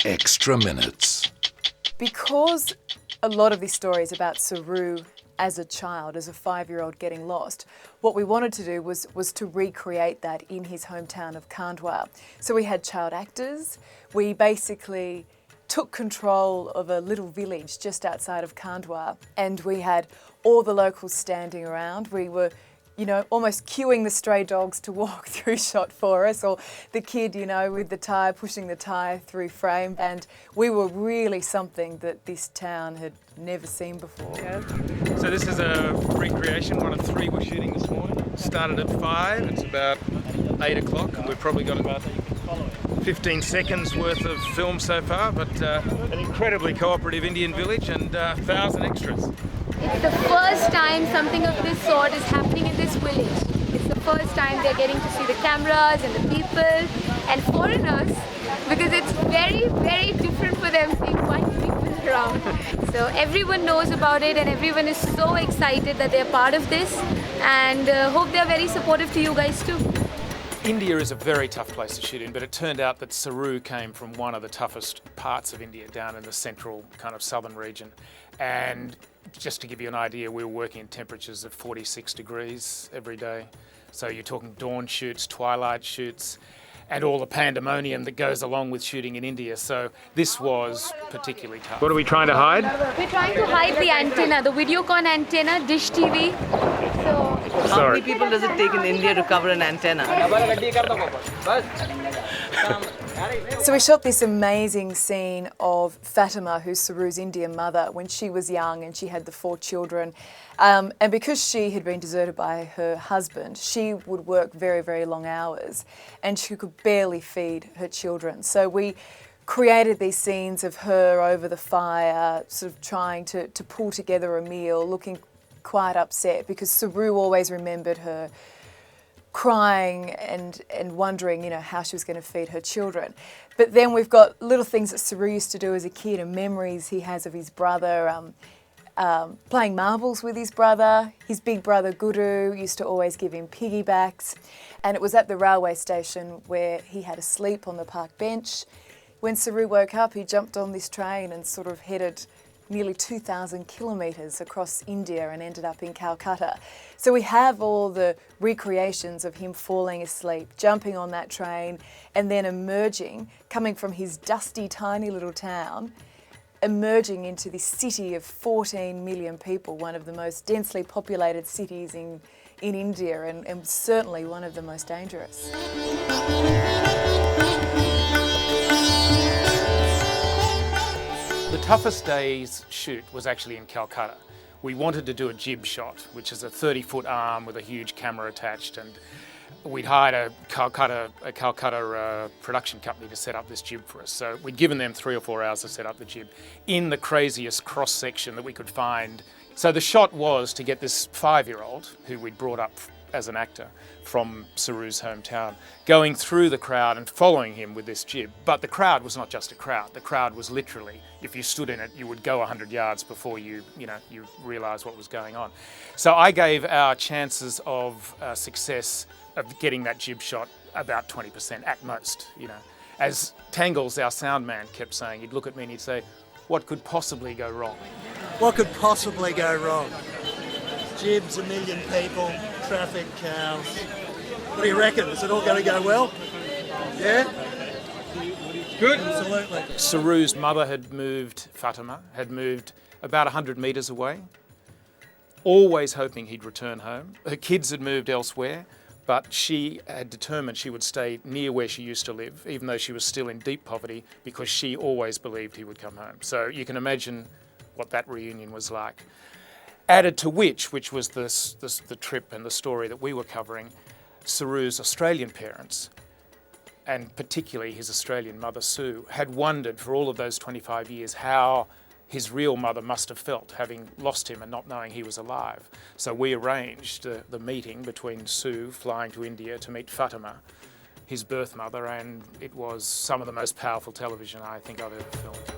extra minutes. Because a lot of this story is about Saru as a child, as a 5-year-old getting lost, what we wanted to do was to recreate that in his hometown of Kandwa. So we had child actors. We basically took control of a little village just outside of Kandwa, and we had all the locals standing around. We were, almost cueing the stray dogs to walk through shot for us, or the kid, with the tyre, pushing the tyre through frame. And we were really something that this town had never seen before. So this is a recreation, one of 3 we're shooting this morning. Started at 5, it's about 8 o'clock, and we've probably got about 15 seconds worth of film so far, but an incredibly cooperative Indian village and 1,000 extras. It's the first time something of this sort is happening in this village. It's the first time they're getting to see the cameras and the people and foreigners, because it's very, very different for them seeing white people around. So everyone knows about it and everyone is so excited that they're part of this, and hope they're very supportive to you guys too. India is a very tough place to shoot in, but it turned out that Saru came from one of the toughest parts of India, down in the central kind of southern region. And just to give you an idea, we were working in temperatures of 46 degrees every day. So you're talking dawn shoots, twilight shoots, and all the pandemonium that goes along with shooting in India. So this was particularly tough. What are we trying to hide? We're trying to hide the antenna, the Videocon antenna, dish TV. So how many people does it take in India to cover an antenna? So we shot this amazing scene of Fatima, who's Saru's Indian mother, when she was young and she had the 4 children. And because she had been deserted by her husband, she would work very, very long hours and she could barely feed her children. So we created these scenes of her over the fire, sort of trying to pull together a meal, looking quite upset, because Saru always remembered her crying and wondering, how she was going to feed her children. But then we've got little things that Saru used to do as a kid and memories he has of his brother, playing marbles with his brother. His big brother Guru used to always give him piggybacks. And it was at the railway station where he had a sleep on the park bench. When Saru woke up, he jumped on this train and sort of headed nearly 2,000 kilometres across India and ended up in Calcutta. So we have all the recreations of him falling asleep, jumping on that train, and then emerging, coming from his dusty, tiny little town, emerging into this city of 14 million people, one of the most densely populated cities in India, and certainly one of the most dangerous. The toughest day's shoot was actually in Calcutta. We wanted to do a jib shot, which is a 30-foot arm with a huge camera attached, and we'd hired a Calcutta production company to set up this jib for us. So we'd given them 3 or 4 hours to set up the jib in the craziest cross-section that we could find. So the shot was to get this 5-year-old, who we'd brought up as an actor from Saru's hometown, going through the crowd and following him with this jib. But the crowd was not just a crowd. The crowd was literally, if you stood in it, you would go 100 yards before you realised what was going on. So I gave our chances of success of getting that jib shot about 20% at most. As Tangles, our sound man, kept saying, he'd look at me and he'd say, "What could possibly go wrong?" What could possibly go wrong? Jibs, 1 million people, traffic, cows. What do you reckon? Is it all going to go well? Yeah? Good. Absolutely. Saru's mother Fatima had moved about 100 metres away, always hoping he'd return home. Her kids had moved elsewhere, but she had determined she would stay near where she used to live, even though she was still in deep poverty, because she always believed he would come home. So you can imagine what that reunion was like. Added to which was the trip and the story that we were covering, Saru's Australian parents, and particularly his Australian mother Sue, had wondered for all of those 25 years how his real mother must have felt, having lost him and not knowing he was alive. So we arranged the meeting between Sue flying to India to meet Fatima, his birth mother, and it was some of the most powerful television I think I've ever filmed.